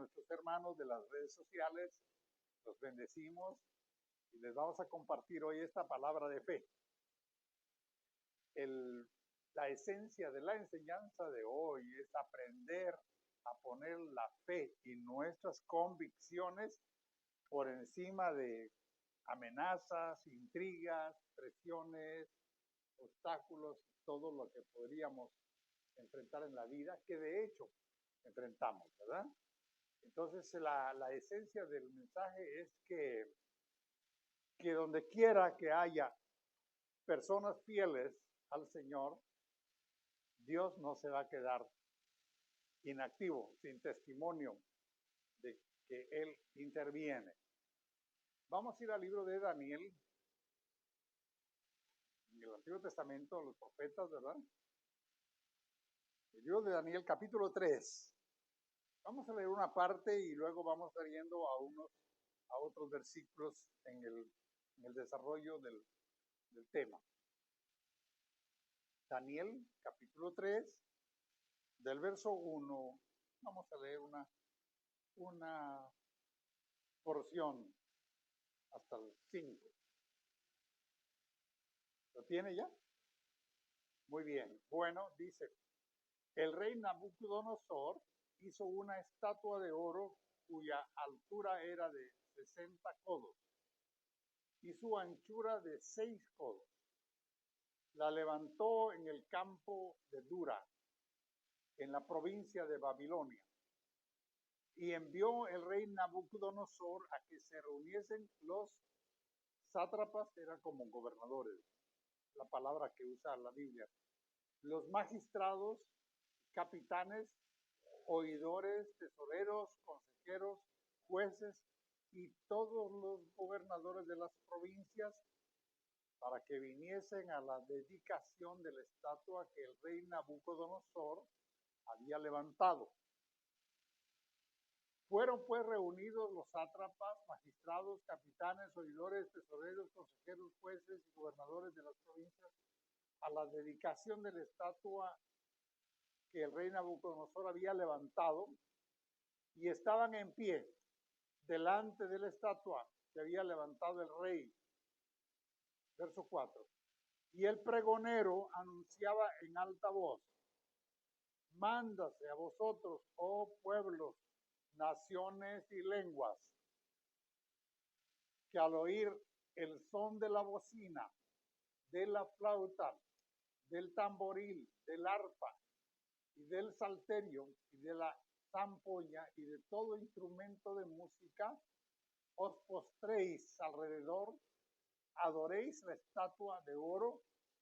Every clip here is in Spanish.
nuestros hermanos de las redes sociales, los bendecimos y les vamos a compartir hoy esta palabra de fe. La esencia de la enseñanza de hoy es aprender a poner la fe y nuestras convicciones por encima de amenazas, intrigas, presiones, obstáculos, todo lo que podríamos enfrentar en la vida, que de hecho enfrentamos, ¿verdad? Entonces la esencia del mensaje es que donde quiera que haya personas fieles al Señor, Dios no se va a quedar inactivo, sin testimonio de que Él interviene. Vamos a ir al libro de Daniel, en el Antiguo Testamento, los profetas, ¿verdad? El libro de Daniel, capítulo 3. Vamos a leer una parte y luego vamos a ir yendo a otros versículos en el desarrollo del tema. Daniel, capítulo 3, del verso 1, vamos a leer una porción hasta el 5. ¿Lo tiene ya? Muy bien. Bueno, dice, el rey Nabucodonosor hizo una estatua de oro cuya altura era de 60 codos y su anchura de 6 codos. La levantó en el campo de Dura, en la provincia de Babilonia. Y envió el rey Nabucodonosor a que se reuniesen los sátrapas, eran como gobernadores, la palabra que usa la Biblia, los magistrados, capitanes, oidores, tesoreros, consejeros, jueces y todos los gobernadores de las provincias para que viniesen a la dedicación de la estatua que el rey Nabucodonosor había levantado. Fueron pues reunidos los sátrapas, magistrados, capitanes, oidores, tesoreros, consejeros, jueces y gobernadores de las provincias a la dedicación de la estatua que el rey Nabucodonosor había levantado, y estaban en pie delante de la estatua que había levantado el rey. Verso 4. Y el pregonero anunciaba en alta voz: mándase a vosotros, oh pueblos, naciones y lenguas, que al oír el son de la bocina, de la flauta, del tamboril, del arpa y del salterio y de la zampoña y de todo instrumento de música, os postréis alrededor, adoréis la estatua de oro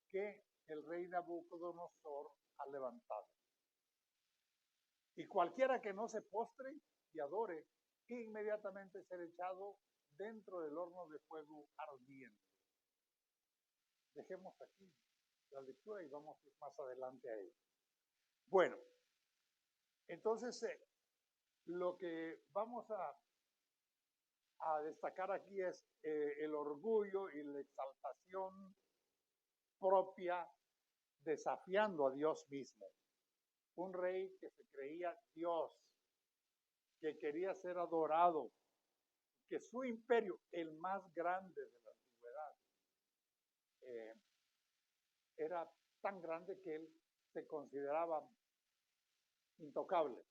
que el rey Nabucodonosor ha levantado. Y cualquiera que no se postre y adore, inmediatamente será echado dentro del horno de fuego ardiente. Dejemos aquí la lectura y vamos más adelante a ello. Bueno, entonces lo que vamos a destacar aquí es el orgullo y la exaltación propia, desafiando a Dios mismo. Un rey que se creía Dios, que quería ser adorado, que su imperio, el más grande de la antigüedad, era tan grande que él se consideraba intocable.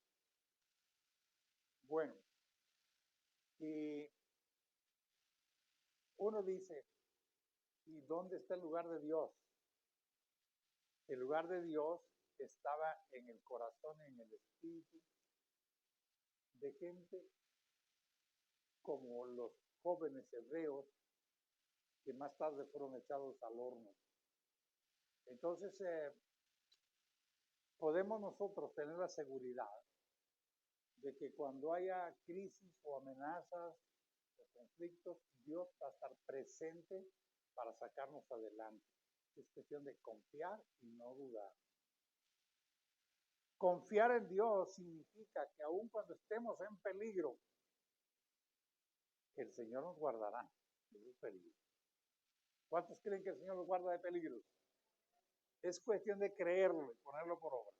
Bueno, y uno dice, ¿y dónde está el lugar de Dios? El lugar de Dios estaba en el corazón, en el espíritu de gente como los jóvenes hebreos que más tarde fueron echados al horno. Entonces, podemos nosotros tener la seguridad de que cuando haya crisis o amenazas o conflictos, Dios va a estar presente para sacarnos adelante. Es cuestión de confiar y no dudar. Confiar en Dios significa que aun cuando estemos en peligro, el Señor nos guardará de esos peligros. ¿Cuántos creen que el Señor los guarda de peligros? Es cuestión de creerlo y ponerlo por obra.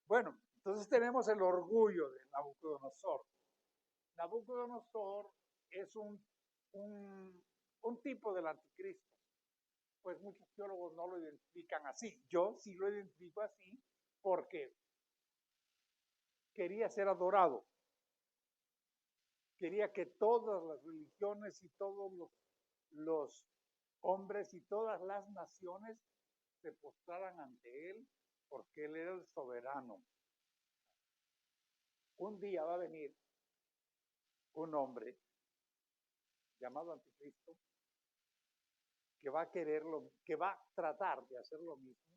Bueno, entonces tenemos el orgullo de Nabucodonosor. Nabucodonosor es un tipo del anticristo. Pues muchos teólogos no lo identifican así. Yo sí lo identifico así porque quería ser adorado. Quería que todas las religiones y todos los hombres y todas las naciones se postraran ante él porque él era el soberano. Un día va a venir un hombre llamado Anticristo que va a quererlo, que va a tratar de hacer lo mismo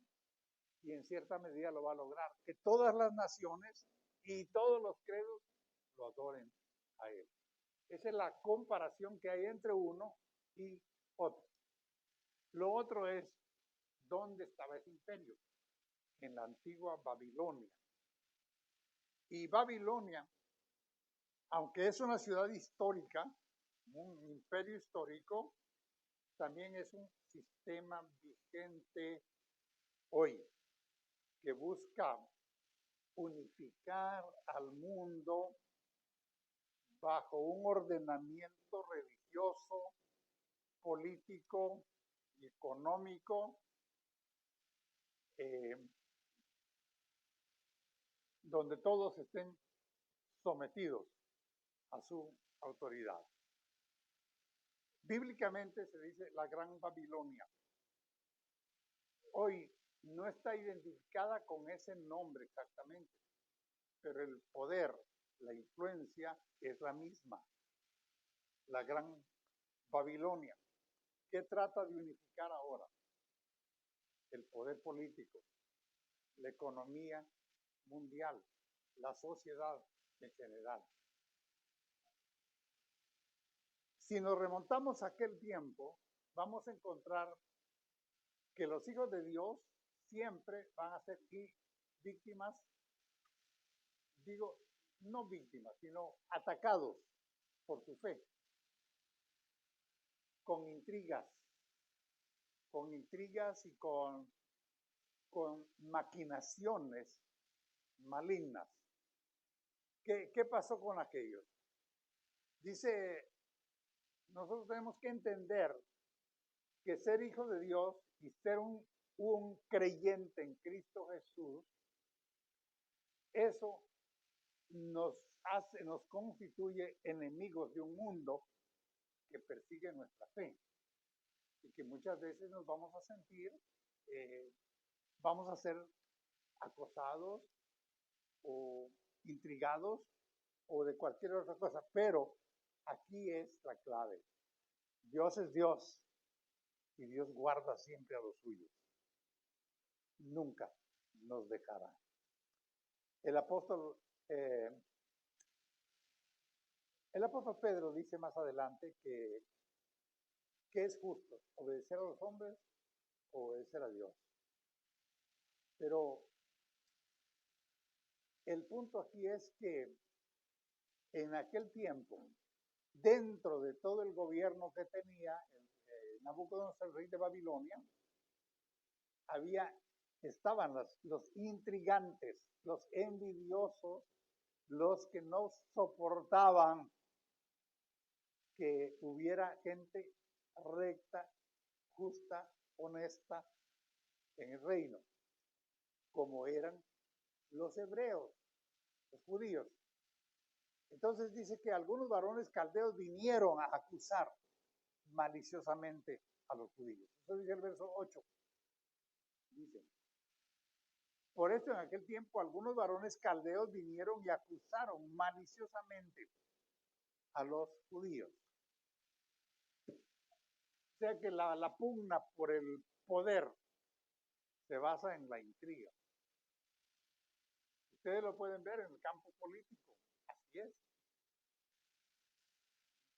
y en cierta medida lo va a lograr, que todas las naciones y todos los credos lo adoren a él. Esa es la comparación que hay entre uno y otro. Lo otro es, ¿dónde estaba ese imperio? En la antigua Babilonia. Y Babilonia, aunque es una ciudad histórica, un imperio histórico, también es un sistema vigente hoy que busca unificar al mundo bajo un ordenamiento religioso, político y económico, donde todos estén sometidos a su autoridad. Bíblicamente se dice la Gran Babilonia. Hoy no está identificada con ese nombre exactamente, pero el poder, la influencia es la misma. La Gran Babilonia. ¿Qué trata de unificar ahora? El poder político, la economía mundial, la sociedad en general. Si nos remontamos a aquel tiempo, vamos a encontrar que los hijos de Dios siempre van a ser víctimas, digo, no víctimas, sino atacados por su fe, con intrigas y con maquinaciones malignas. ¿Qué pasó con aquellos? Dice, nosotros tenemos que entender que ser hijo de Dios y ser un creyente en Cristo Jesús, eso nos constituye enemigos de un mundo que persigue nuestra fe y que muchas veces nos vamos a sentir, vamos a ser acosados o intrigados o de cualquier otra cosa, pero aquí es la clave. Dios es Dios y Dios guarda siempre a los suyos. Nunca nos dejará. El apóstol Pedro dice más adelante que es justo, obedecer a los hombres o obedecer a Dios. Pero el punto aquí es que en aquel tiempo, dentro de todo el gobierno que tenía Nabucodonosor, el rey de Babilonia, estaban los intrigantes, los envidiosos, los que no soportaban que hubiera gente recta, justa, honesta en el reino, como eran los hebreos, los judíos. Entonces dice que algunos varones caldeos vinieron a acusar maliciosamente a los judíos. Eso dice el verso 8. Dice, por esto en aquel tiempo algunos varones caldeos vinieron y acusaron maliciosamente a los judíos. O sea que la pugna por el poder se basa en la intriga. Ustedes lo pueden ver en el campo político. Así es.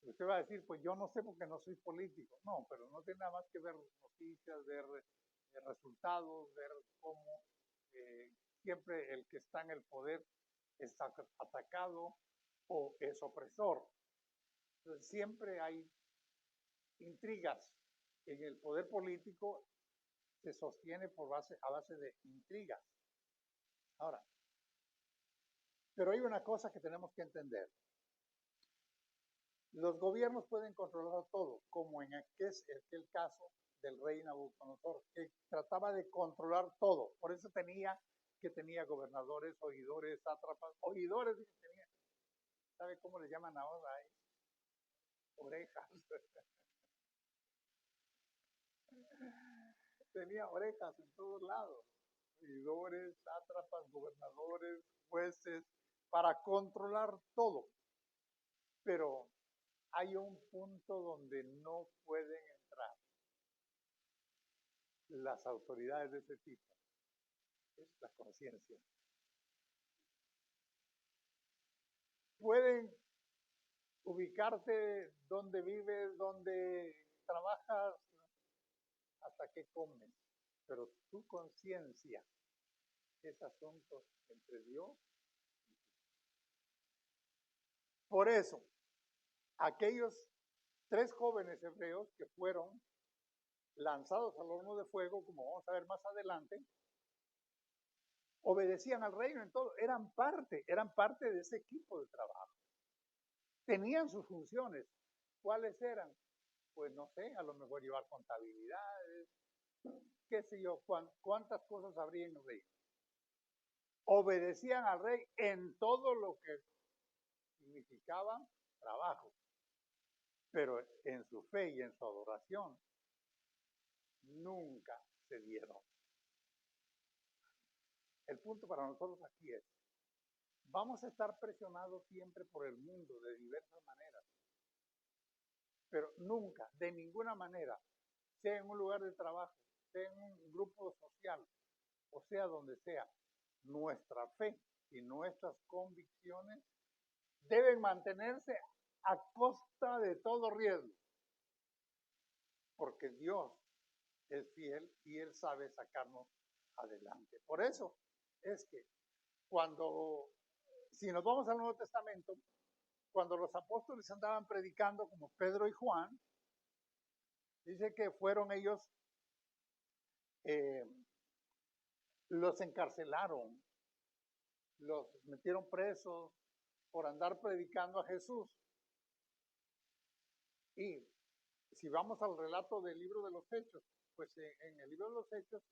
Usted va a decir, pues yo no sé porque no soy político. No, pero no tiene nada más que ver noticias, ver resultados, ver cómo siempre el que está en el poder está atacado o es opresor. Entonces siempre hay intrigas. En el poder político se sostiene a base de intrigas. Ahora, pero hay una cosa que tenemos que entender. Los gobiernos pueden controlar todo, como en aquel caso del rey Nabucodonosor, que trataba de controlar todo. Por eso tenía gobernadores, oidores, sátrapas, oidores, tenía, ¿sabe cómo le llaman ahora? Orejas. Tenía orejas en todos lados, oidores, sátrapas, gobernadores, jueces, para controlar todo. Pero hay un punto donde no pueden entrar las autoridades de ese tipo. Es la conciencia. Pueden ubicarte donde vives, donde trabajas, hasta qué comes, pero tu conciencia es asunto entre Dios y tú. Por eso, aquellos 3 jóvenes hebreos que fueron lanzados al horno de fuego, como vamos a ver más adelante, obedecían al reino en todo, eran parte de ese equipo de trabajo. Tenían sus funciones. ¿Cuáles eran? Pues no sé, a lo mejor llevar contabilidades, qué sé yo, cuántas cosas habría en el reino. Obedecían al rey en todo lo que significaba trabajo, pero en su fe y en su adoración nunca se dieron. El punto para nosotros aquí es, vamos a estar presionados siempre por el mundo de diversas maneras, pero nunca, de ninguna manera, sea en un lugar de trabajo, sea en un grupo social, o sea donde sea, nuestra fe y nuestras convicciones deben mantenerse a costa de todo riesgo, porque Dios es fiel y Él sabe sacarnos adelante. Por eso es que si nos vamos al Nuevo Testamento, cuando los apóstoles andaban predicando como Pedro y Juan, dice que fueron ellos, los encarcelaron, los metieron presos por andar predicando a Jesús. Y si vamos al relato del libro de los Hechos, pues en el libro de los Hechos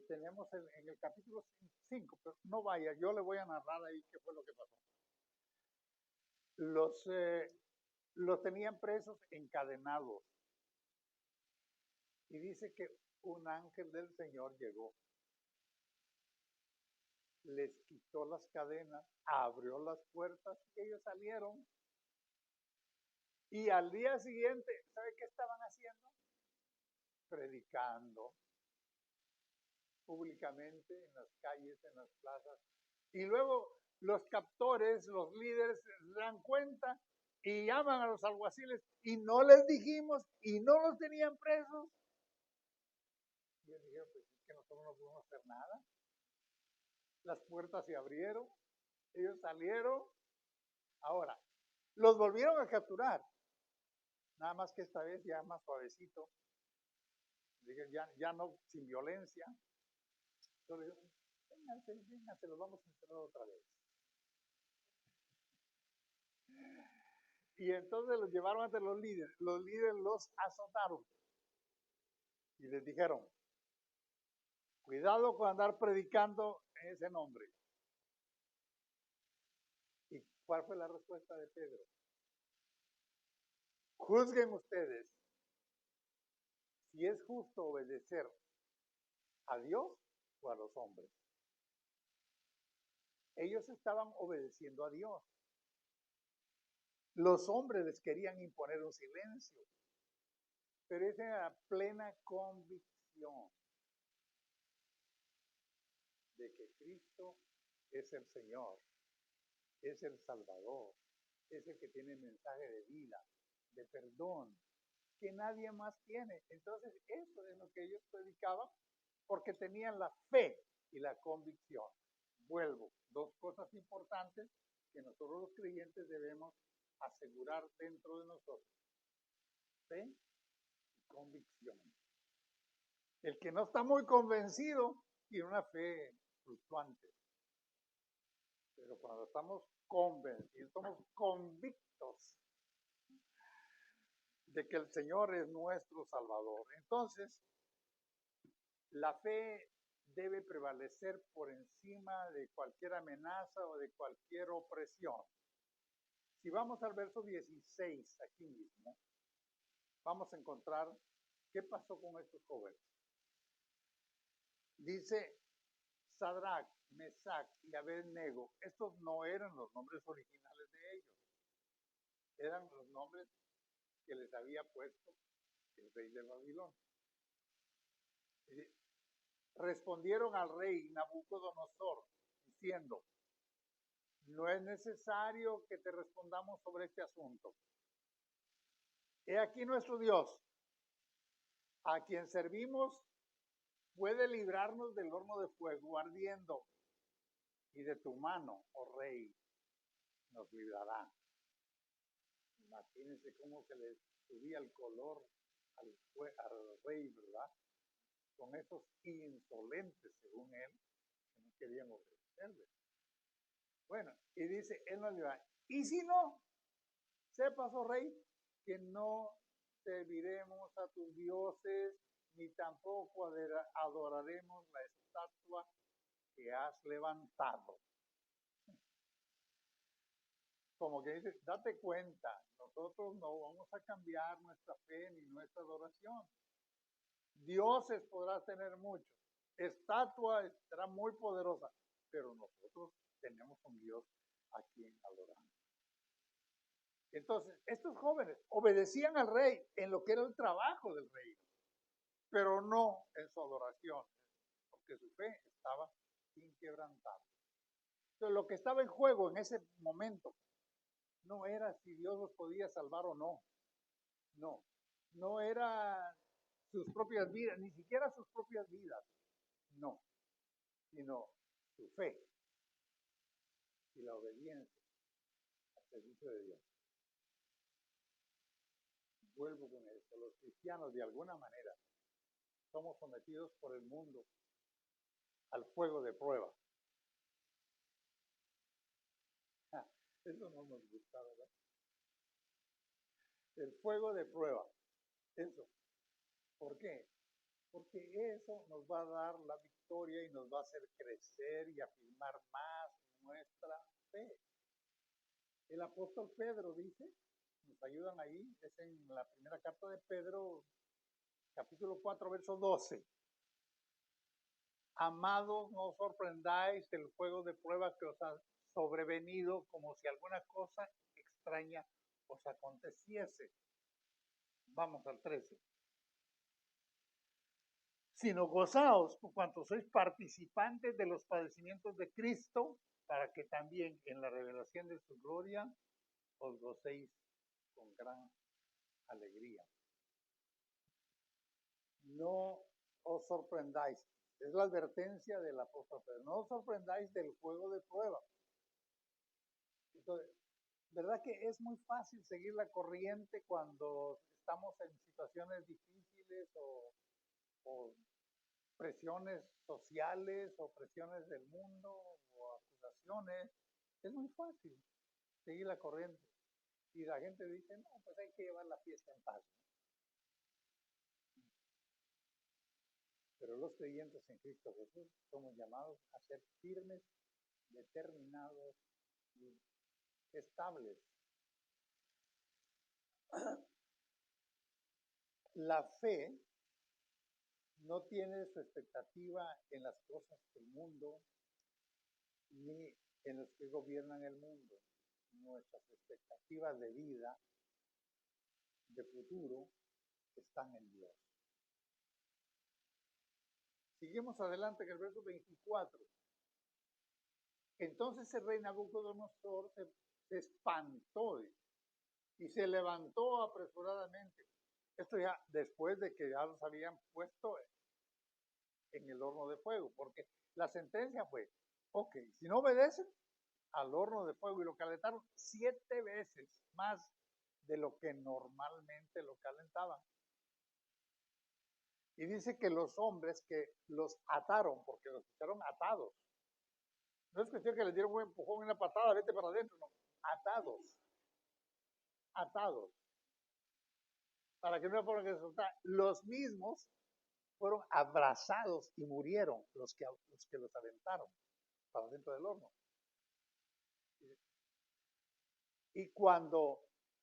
tenemos en el capítulo 5, pero no vaya, yo le voy a narrar ahí qué fue lo que pasó. Los tenían presos encadenados. Y dice que un ángel del Señor llegó, les quitó las cadenas, abrió las puertas y ellos salieron. Y al día siguiente, ¿sabe qué estaban haciendo? Predicando públicamente en las calles, en las plazas. Y luego los captores, los líderes se dan cuenta y llaman a los alguaciles y no les dijimos y no los tenían presos. Y ellos dijeron, pues es que nosotros no podemos hacer nada. Las puertas se abrieron, ellos salieron. Ahora, los volvieron a capturar, nada más que esta vez ya más suavecito. Ya no sin violencia. Entonces, vénganse, los vamos a encerrar otra vez. Y entonces los llevaron ante los líderes. Los líderes los azotaron y les dijeron, cuidado con andar predicando en ese nombre. ¿Y cuál fue la respuesta de Pedro? Juzguen ustedes si es justo obedecer a Dios o a los hombres. Ellos estaban obedeciendo a Dios. Los hombres les querían imponer un silencio, pero esa era plena convicción de que Cristo es el Señor, es el Salvador, es el que tiene mensaje de vida, de perdón, que nadie más tiene. Entonces, eso es lo que ellos predicaban, porque tenían la fe y la convicción. Vuelvo, 2 cosas importantes que nosotros los creyentes debemos asegurar dentro de nosotros: fe y convicción. El que no está muy convencido tiene una fe fluctuante, pero cuando estamos convencidos, somos convictos de que el Señor es nuestro Salvador. Entonces, la fe debe prevalecer por encima de cualquier amenaza o de cualquier opresión. Si vamos al verso 16, aquí mismo, vamos a encontrar qué pasó con estos jóvenes. Dice Sadrach, Mesach y Abednego. Estos no eran los nombres originales de ellos. Eran los nombres que les había puesto el rey de Babilonia. Respondieron al rey Nabucodonosor diciendo: no es necesario que te respondamos sobre este asunto. He aquí nuestro Dios, a quien servimos, puede librarnos del horno de fuego ardiendo, y de tu mano, oh rey, nos librará. Imagínense cómo se le subía el color al rey, ¿verdad? Con esos insolentes, según él, que no querían obedecerle. Bueno, y dice, él nos librará. Y si no, sepas, oh rey, que no serviremos a tus dioses, ni tampoco adoraremos la estatua que has levantado. Como que dice, date cuenta, nosotros no vamos a cambiar nuestra fe ni nuestra adoración. Dioses podrás tener muchos, estatua será muy poderosa, pero nosotros tenemos un Dios a quien adoramos. Entonces, estos jóvenes obedecían al rey en lo que era el trabajo del rey, pero no en su adoración, porque su fe estaba inquebrantable. Entonces, lo que estaba en juego en ese momento no era si Dios los podía salvar o no. No, no era sus propias vidas, ni siquiera sus propias vidas. No, sino su fe y la obediencia al servicio de Dios. Vuelvo con esto, los cristianos de alguna manera somos sometidos por el mundo al fuego de prueba. Eso no nos gusta, ¿verdad? El fuego de prueba, eso. ¿Por qué? Porque eso nos va a dar la victoria y nos va a hacer crecer y afirmar más nuestra fe. El apóstol Pedro dice, nos ayudan ahí, es en la primera carta de Pedro, capítulo 4, verso 12. Amados, no os sorprendáis del fuego de prueba que os ha sobrevenido como si alguna cosa extraña os aconteciese. Vamos al 13. Sino gozaos por cuanto sois participantes de los padecimientos de Cristo, para que también en la revelación de su gloria os gocéis con gran alegría. No os sorprendáis. Es la advertencia del apóstol Pedro. No os sorprendáis del fuego de prueba. Entonces, ¿verdad que es muy fácil seguir la corriente cuando estamos en situaciones difíciles o presiones sociales o presiones del mundo o acusaciones? Es muy fácil seguir la corriente. Y la gente dice, no, pues hay que llevar la fiesta en paz. Pero los creyentes en Cristo Jesús somos llamados a ser firmes, determinados y estables. La fe no tiene su expectativa en las cosas del mundo ni en los que gobiernan el mundo. Nuestras expectativas de vida, de futuro, están en Dios. Seguimos adelante en el verso 24. Entonces el rey Nabucodonosor se espantó y se levantó apresuradamente. Esto ya después de que ya los habían puesto en el horno de fuego, porque la sentencia fue, ok, si no obedecen, al horno de fuego, y lo calentaron 7 veces más de lo que normalmente lo calentaban. Y dice que los hombres que los ataron, porque los echaron atados, no es cuestión que les dieron un empujón y una patada, vete para adentro, no, atados, atados. para que no fueran que soltar. Los mismos fueron abrazados y murieron los que los aventaron para dentro del horno. Y cuando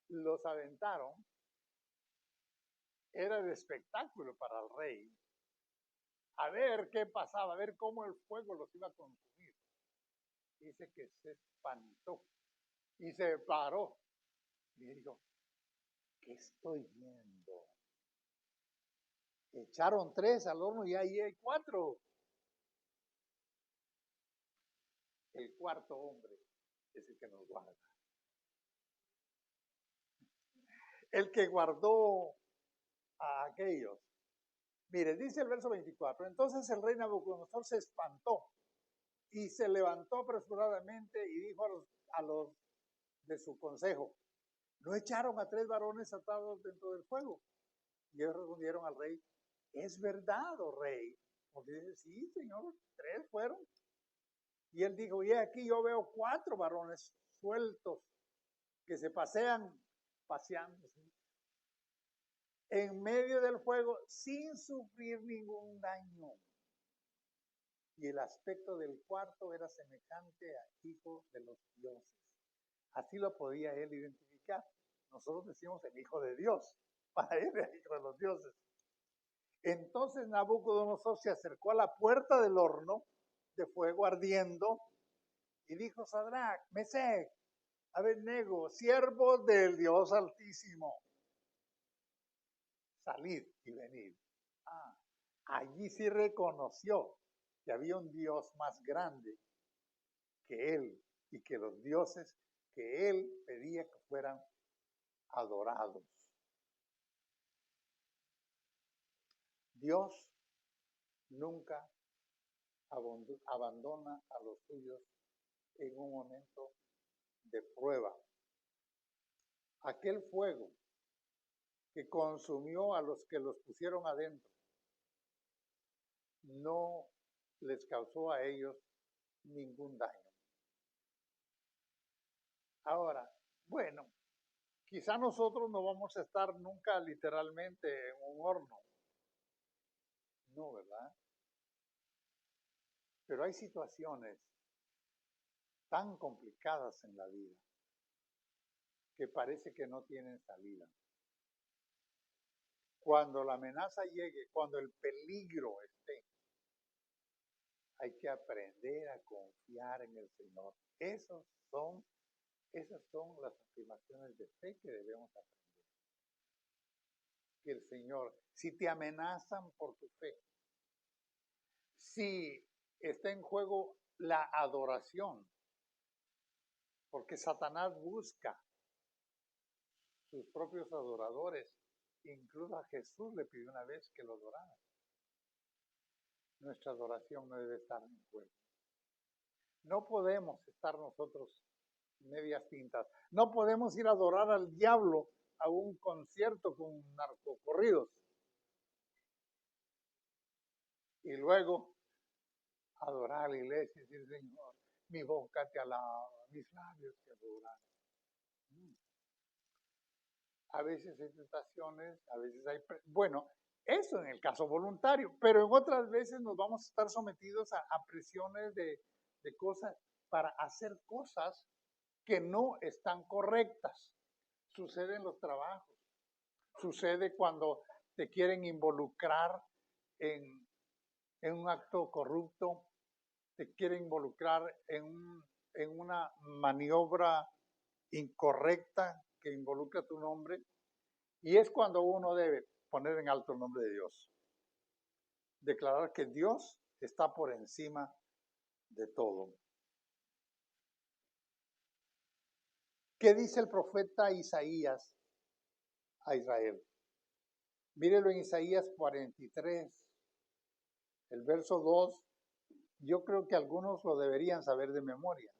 los aventaron, era el espectáculo para el rey, a ver qué pasaba, a ver cómo el fuego los iba a consumir. Dice que se espantó y se paró y dijo, ¿qué estoy viendo? Echaron 3 al horno y ahí hay 4. El cuarto hombre es el que nos guarda. El que guardó a aquellos. Mire, dice el verso 24, entonces el rey Nabucodonosor se espantó y se levantó apresuradamente y dijo a los de su consejo, ¿no echaron a 3 varones atados dentro del fuego? Y ellos respondieron al rey, es verdad, oh rey. Porque dice, sí, señor, 3 fueron. Y él dijo, y aquí yo veo 4 varones sueltos que se pasean paseándose en medio del fuego sin sufrir ningún daño. Y el aspecto del cuarto era semejante a hijo de los dioses. Así lo podía él identificar. Nosotros decimos el hijo de Dios. Para él era hijo de los dioses. Entonces Nabucodonosor se acercó a la puerta del horno de fuego ardiendo y dijo, Sadrach, Mesec, Abednego, siervos del Dios Altísimo, salid y venid. Allí sí reconoció que había un Dios más grande que él y que los dioses que él pedía que fueran adorados. Dios nunca abandona a los suyos en un momento de prueba. Aquel fuego que consumió a los que los pusieron adentro no les causó a ellos ningún daño. Ahora, bueno, quizá nosotros no vamos a estar nunca literalmente en un horno. No, ¿verdad? Pero hay situaciones tan complicadas en la vida que parece que no tienen salida. Cuando la amenaza llegue, cuando el peligro esté, hay que aprender a confiar en el Señor. Esas son las afirmaciones de fe que debemos aprender. Que el Señor, si te amenazan por tu fe, si está en juego la adoración, porque Satanás busca sus propios adoradores, incluso a Jesús le pidió una vez que lo adorara. Nuestra adoración no debe estar en juego. No podemos estar nosotros medias tintas. No podemos ir a adorar al diablo a un concierto con narcocorridos y luego adorar a la iglesia y decir, Señor, mi boca te alaba, mis labios te adoran. A veces hay tentaciones, a veces hay... Bueno, eso en el caso voluntario, pero en otras veces nos vamos a estar sometidos a presiones de cosas para hacer cosas que no están correctas. Sucede en los trabajos, sucede cuando te quieren involucrar en un acto corrupto, te quieren involucrar en una maniobra incorrecta que involucra tu nombre, y es cuando uno debe poner en alto el nombre de Dios. Declarar que Dios está por encima de todo. ¿Qué dice el profeta Isaías a Israel? Mírelo en Isaías 43, el verso 2. Yo creo que algunos lo deberían saber de memoria.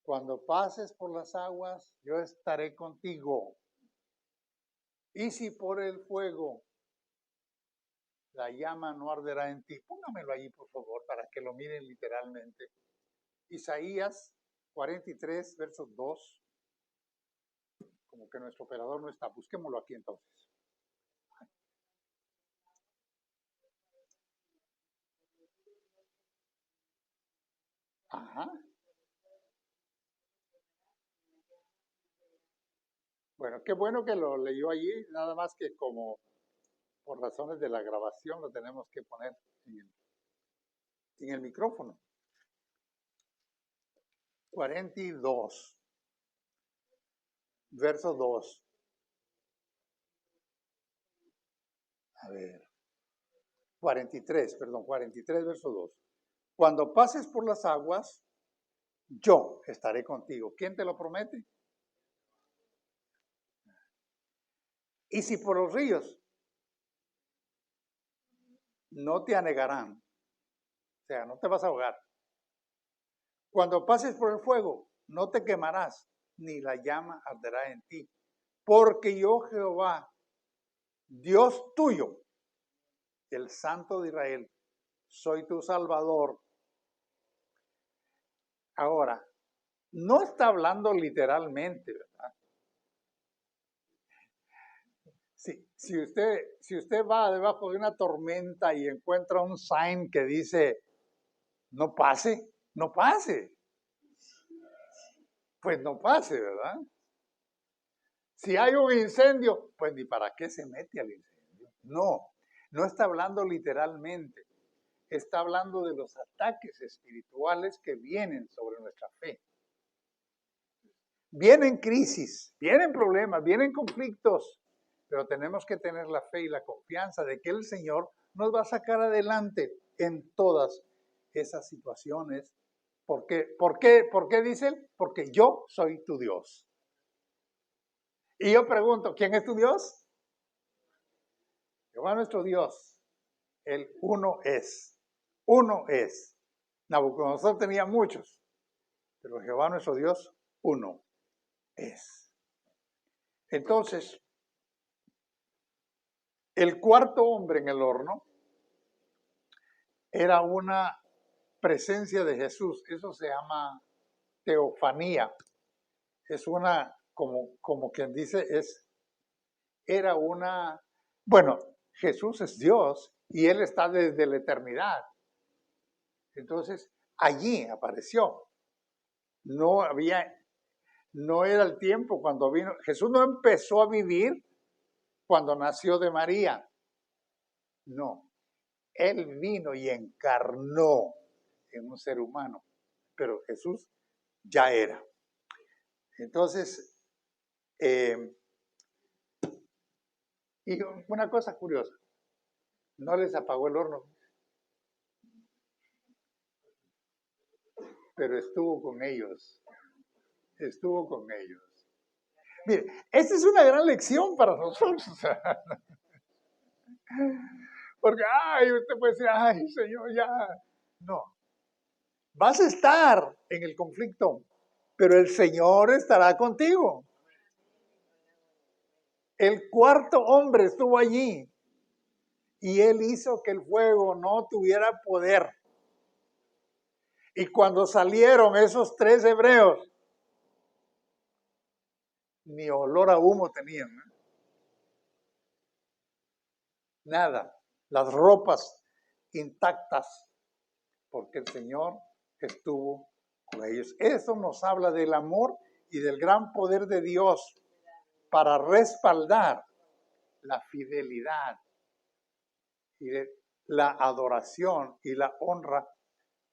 Cuando pases por las aguas, yo estaré contigo. Y si por el fuego la llama no arderá en ti. Póngamelo allí, por favor, para que lo miren literalmente. Isaías 43, verso 2. Como que nuestro operador no está. Busquémoslo aquí entonces. Ajá. Bueno, qué bueno que lo leyó allí, nada más que como por razones de la grabación lo tenemos que poner en el micrófono. 42, verso 2. A ver, 43, perdón, 43, verso 2. Cuando pases por las aguas, yo estaré contigo. ¿Quién te lo promete? Y si por los ríos, no te anegarán. O sea, no te vas a ahogar. Cuando pases por el fuego, no te quemarás, ni la llama arderá en ti. Porque yo, Jehová, Dios tuyo, el Santo de Israel, soy tu Salvador. Ahora, no está hablando literalmente, ¿verdad? Si usted va debajo de una tormenta y encuentra un sign que dice, no pase, no pase. Pues no pase, ¿verdad? Si hay un incendio, pues ni para qué se mete al incendio. No, no está hablando literalmente. Está hablando de los ataques espirituales que vienen sobre nuestra fe. Vienen crisis, vienen problemas, vienen conflictos, pero tenemos que tener la fe y la confianza de que el Señor nos va a sacar adelante en todas esas situaciones. ¿Por qué dice él? Porque yo soy tu Dios. Y yo pregunto, ¿quién es tu Dios? Jehová nuestro Dios. El uno es. Uno es. Nabucodonosor tenía muchos, pero Jehová nuestro Dios, uno es. Entonces, el cuarto hombre en el horno era una presencia de Jesús. Eso se llama teofanía. Es una, como quien dice, era una, bueno, Jesús es Dios y Él está desde la eternidad. Entonces, allí apareció. No era el tiempo cuando vino. Jesús no empezó a vivir cuando nació de María. No, Él vino y encarnó en un ser humano, pero Jesús ya era. Entonces, y una cosa curiosa, no les apagó el horno, pero estuvo con ellos. Estuvo con ellos. Mire, esta es una gran lección para nosotros. Porque, usted puede decir, Señor, ya. No. Vas a estar en el conflicto, pero el Señor estará contigo. El cuarto hombre estuvo allí y él hizo que el fuego no tuviera poder. Y cuando salieron esos 3 hebreos, ni olor a humo tenían, ¿eh? Nada, las ropas intactas, porque el Señor estuvo con ellos. Eso nos habla del amor y del gran poder de Dios para respaldar la fidelidad y la adoración y la honra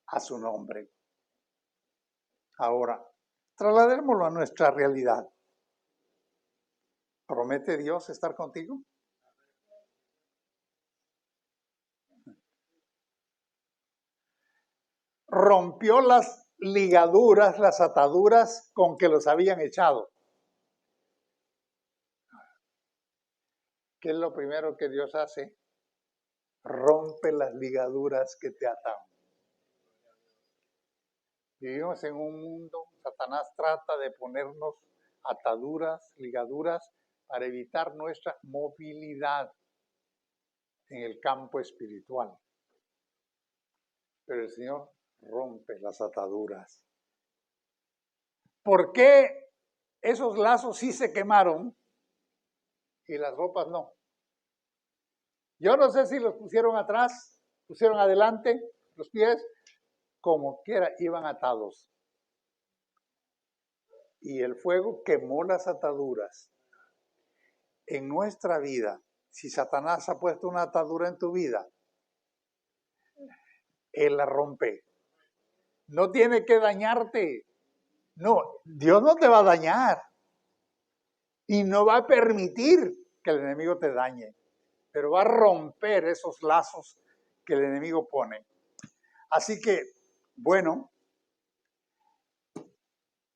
a su nombre. Ahora, trasladémoslo a nuestra realidad. ¿Promete Dios estar contigo? Rompió las ligaduras, las ataduras con que los habían echado. ¿Qué es lo primero que Dios hace? Rompe las ligaduras que te atan. Vivimos en un mundo, Satanás trata de ponernos ataduras, ligaduras, para evitar nuestra movilidad en el campo espiritual. Pero el Señor rompe las ataduras. ¿Por qué esos lazos sí se quemaron y las ropas no. Yo no sé si los pusieron atrás, pusieron adelante los pies, como quiera, iban atados. Y el fuego quemó las ataduras. En nuestra vida, si Satanás ha puesto una atadura en tu vida, él la rompe. No tiene que dañarte. No, Dios no te va a dañar. Y no va a permitir que el enemigo te dañe. Pero va a romper esos lazos que el enemigo pone. Así que, bueno,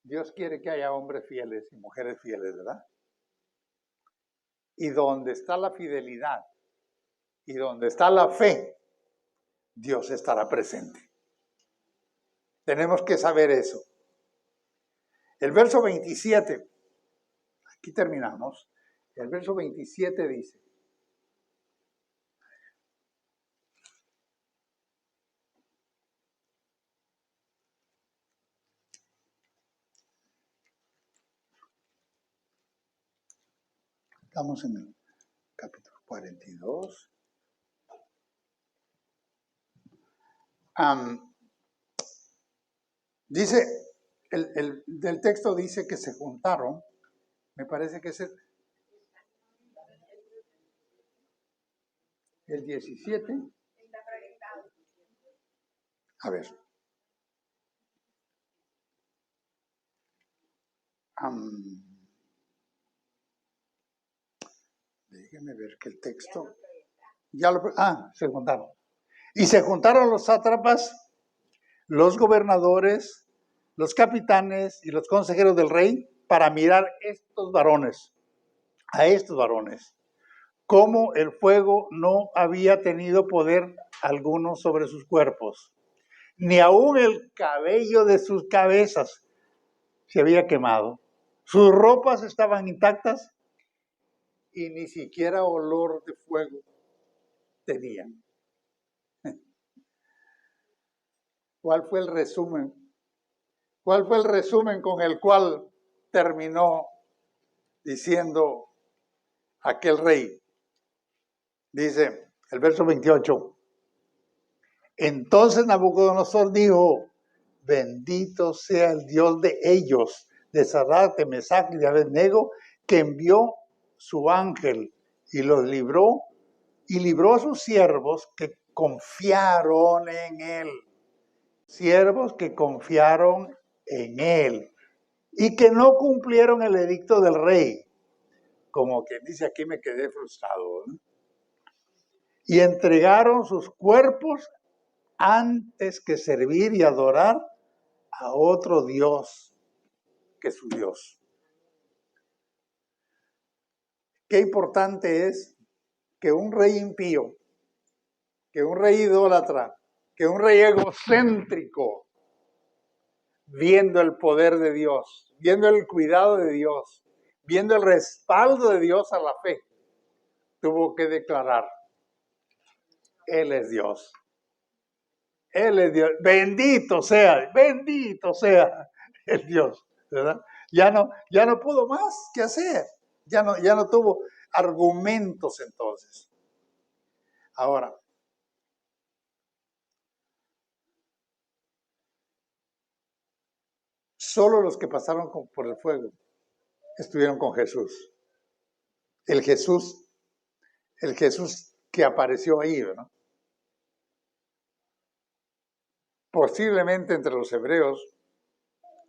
Dios quiere que haya hombres fieles y mujeres fieles, ¿verdad? Y donde está la fidelidad y donde está la fe, Dios estará presente. Tenemos que saber eso. El verso 27, aquí terminamos. El verso 27 dice: estamos en el capítulo 42. Dice, del texto dice que se juntaron, me parece que es el 17. A ver. Déjenme ver que el texto. Se juntaron. Y se juntaron los sátrapas, los gobernadores, los capitanes y los consejeros del rey para mirar a estos varones, cómo el fuego no había tenido poder alguno sobre sus cuerpos, ni aún el cabello de sus cabezas se había quemado. Sus ropas estaban intactas y ni siquiera olor de fuego tenían. ¿Cuál fue el resumen? ¿Cuál fue el resumen con el cual terminó diciendo aquel rey? Dice el verso 28. Entonces Nabucodonosor dijo: bendito sea el Dios de ellos, de Sadrach, de Mesach y de Abednego, que envió su ángel y los libró, y libró a sus siervos que confiaron en él. Siervos que confiaron en él y que no cumplieron el edicto del rey. Como quien dice, aquí me quedé frustrado, ¿no? Y entregaron sus cuerpos antes que servir y adorar a otro Dios que su Dios. Qué importante es que un rey impío, que un rey idólatra, que un rey egocéntrico, viendo el poder de Dios, viendo el cuidado de Dios, viendo el respaldo de Dios a la fe, tuvo que declarar: Él es Dios. Él es Dios. Bendito sea el Dios, ¿verdad? Ya no pudo más que hacer. Ya no tuvo argumentos entonces. Ahora, solo los que pasaron por el fuego estuvieron con Jesús. El Jesús que apareció ahí, ¿verdad? Posiblemente entre los hebreos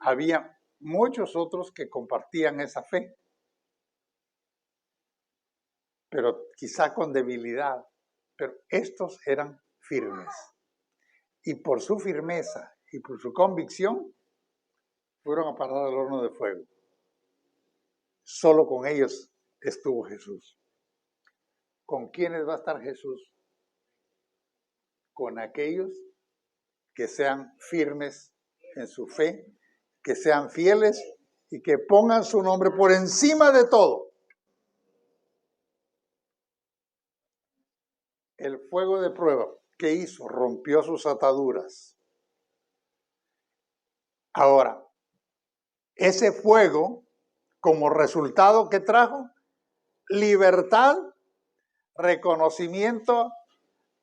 había muchos otros que compartían esa fe, pero quizá con debilidad, pero estos eran firmes. Y por su firmeza y por su convicción, fueron a parar al horno de fuego. Solo con ellos estuvo Jesús. ¿Con quiénes va a estar Jesús? Con aquellos que sean firmes en su fe, que sean fieles y que pongan su nombre por encima de todo. El fuego de prueba, ¿qué hizo? Rompió sus ataduras. Ahora, ese fuego como resultado que trajo libertad, reconocimiento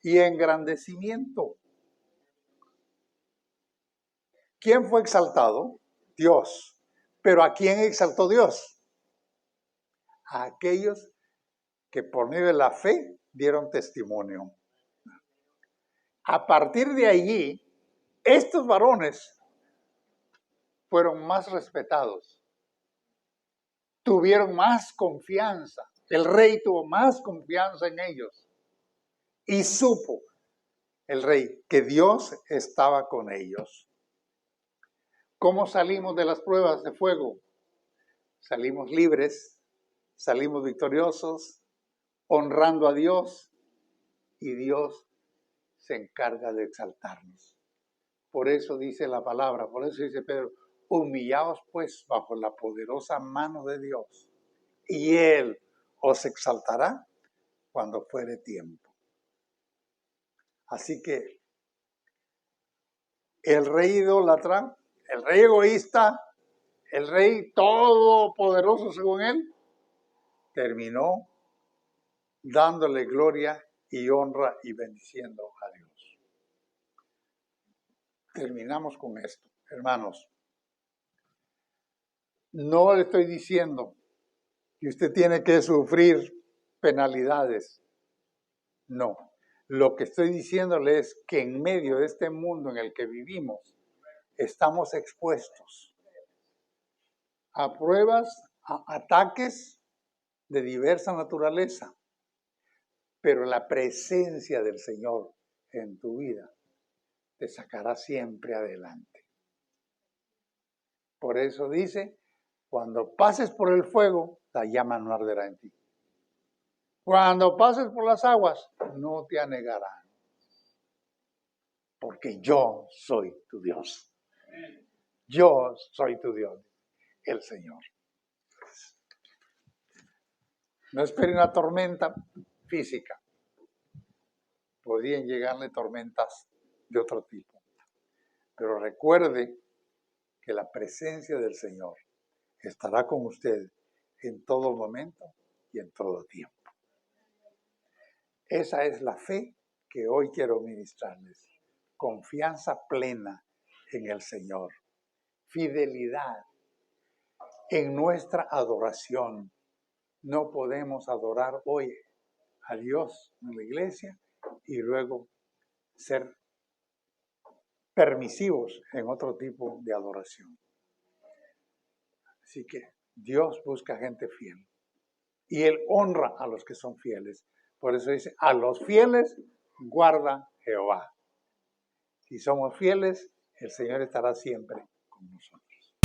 y engrandecimiento. ¿Quién fue exaltado? Dios. ¿Pero a quién exaltó Dios? A aquellos que por medio de la fe dieron testimonio. A partir de allí, estos varones fueron más respetados, tuvieron más confianza, el rey tuvo más confianza en ellos y supo el rey que Dios estaba con ellos. ¿Cómo salimos de las pruebas de fuego? Salimos libres, salimos victoriosos, honrando a Dios, y Dios se encarga de exaltarnos. Por eso dice la palabra, por eso dice Pedro, humillaos pues bajo la poderosa mano de Dios, y Él os exaltará cuando fuere tiempo. Así que el rey idólatra, el rey egoísta, el rey todopoderoso según él, terminó dándole gloria y honra y bendiciendo a Dios. Terminamos con esto, hermanos. No le estoy diciendo que usted tiene que sufrir penalidades. No. Lo que estoy diciéndole es que en medio de este mundo en el que vivimos, estamos expuestos a pruebas, a ataques de diversa naturaleza. Pero la presencia del Señor en tu vida te sacará siempre adelante. Por eso dice, cuando pases por el fuego, la llama no arderá en ti. Cuando pases por las aguas, no te anegarán. Porque yo soy tu Dios. Yo soy tu Dios, el Señor. No espere una tormenta física. Podrían llegarle tormentas de otro tipo. Pero recuerde que la presencia del Señor estará con usted en todo momento y en todo tiempo. Esa es la fe que hoy quiero ministrarles. Confianza plena en el Señor. Fidelidad en nuestra adoración. No podemos adorar hoy a Dios en la iglesia y luego ser permisivos en otro tipo de adoración. Así que Dios busca gente fiel y Él honra a los que son fieles. Por eso dice, a los fieles guarda Jehová. Si somos fieles, el Señor estará siempre con nosotros.